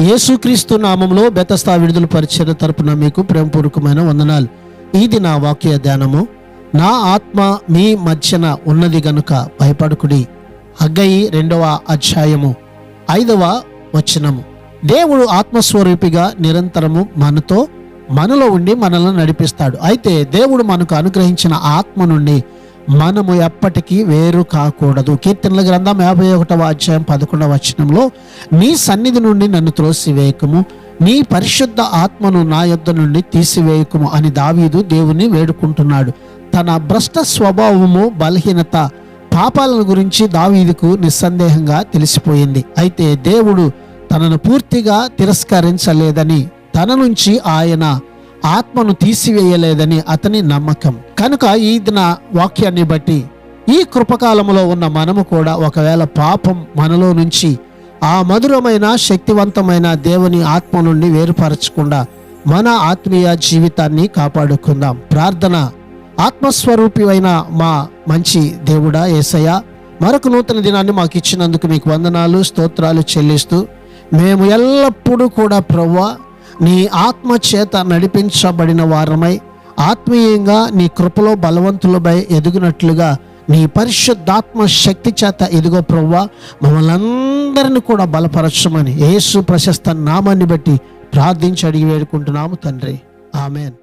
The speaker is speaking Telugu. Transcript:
యేసుక్రీస్తు నామములో బెతస్తా విడుదల పరిచర్య తరపున మీకు ప్రేమపూర్వకమైన వందనాలు. ఇది నా వాక్య ధ్యానము. నా ఆత్మ మీ మధ్యన ఉన్నది గనుక భయపడకుడి. హగ్గయి 2వ అధ్యాయము 5వ వచనము. దేవుడు ఆత్మస్వరూపిగా నిరంతరము మనలో ఉండి మనల్ని నడిపిస్తాడు. అయితే దేవుడు మనకు అనుగ్రహించిన ఆత్మ నుండి మనము ఎప్పటికీ వేరు కాకూడదు. కీర్తనల గ్రంథం 51వ అధ్యాయం 11వ వచనంలో, నీ సన్నిధి నుండి నన్ను త్రోసివేయకుము, నీ పరిశుద్ధ ఆత్మను నా యొద్ద నుండి తీసివేయకుము అని దావీదు దేవుని వేడుకుంటున్నాడు. తన భ్రష్ట స్వభావము, బలహీనత, పాపాలను గురించి దావీదుకు నిస్సందేహంగా తెలిసిపోయింది. అయితే దేవుడు తనను పూర్తిగా తిరస్కరించలేదని, తన నుంచి ఆయన ఆత్మను తీసివేయలేదని అతని నమ్మకం. కనుక ఈ దిన వాక్యాన్ని బట్టి ఈ కృపకాలంలో ఉన్న మనము కూడా ఒకవేళ పాపం మనలో నుంచి ఆ మధురమైన శక్తివంతమైన దేవుని ఆత్మ నుండి వేరుపరచకుండా మన ఆత్మీయ జీవితాన్ని కాపాడుకుందాం. ప్రార్థన. ఆత్మస్వరూపివైన మా మంచి దేవుడా యేసయ్య, మరొక నూతన దినాన్ని మాకు ఇచ్చినందుకు మీకు వందనాలు, స్తోత్రాలు చెల్లిస్తూ, మేము ఎల్లప్పుడూ కూడా ప్రభువా నీ ఆత్మ చేత నడిపించబడిన వారమై ఆత్మీయంగా నీ కృపలో బలవంతులపై ఎదుగునట్లుగా నీ పరిశుద్ధాత్మ శక్తి చేత ఎదుగో ప్రభువా మమ్మల్ని అందరినీ కూడా బలపరచమని యేసు ప్రశస్త నామాన్ని బట్టి ప్రార్థించి అడిగి వేడుకుంటున్నాము తండ్రి. ఆమెన్.